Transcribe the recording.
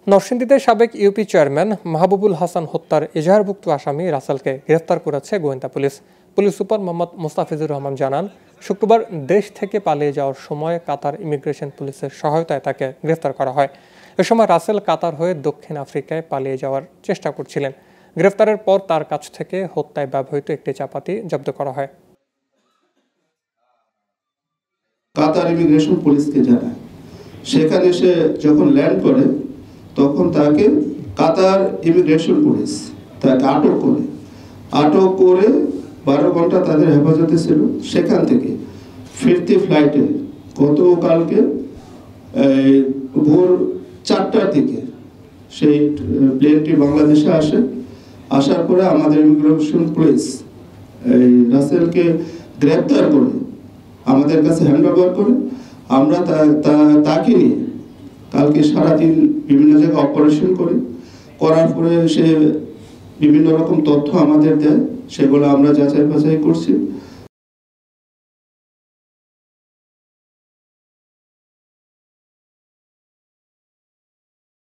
নরসিংদীতে সাবেক UP chairman Mahbubul Hasan হত্যার এজাহারভুক্ত আসামি রাসেলকে গ্রেফতার করেছে গোয়েন্দা police. Police super Mohammad Mostafizur Rahman জানান, শুক্রবার দেশ থেকে পালিয়ে যাওয়ার সময় কাতার ইমিগ্রেশন পুলিশের সহায়তায় তাকে গ্রেফতার করা হয়। এ সময় রাসেল কাতার হয়ে দক্ষিণ আফ্রিকায় পালিয়ে যাওয়ার চেষ্টা করছিলেন। গ্রেফতারের পর তার কাছ থেকে হত্যায় ব্যবহৃত একটি চাপাতি জব্দ করা হয়। কাতার ইমিগ্রেশন পুলিশকে জানায়, সেখানে সে যখন ল্যান্ড করে তখন তাকে কাতার ইমিগ্রেশন পুলিশ তাকে আটক করে 12 ঘন্টা তাদের হেফাজতে ছিল। সেখান থেকে ফিরতি ফ্লাইটে গতকালকে ভোর 4টার দিকে সেই প্লেনটি বাংলাদেশে আসার পরে আমাদের ইমিগ্রেশন পুলিশ রাসেলকে গ্রেপ্তার করে আমাদের কাছে হ্যান্ড ওভার করে আমরা তাকে নিয়ে কালকে সারাদিন বিভিন্ন জায়গায় অপারেশন করার পরে সে বিভিন্ন রকম তথ্য আমাদের দেয়, সেগুলো আমরা যাচাই বাছাই করছি।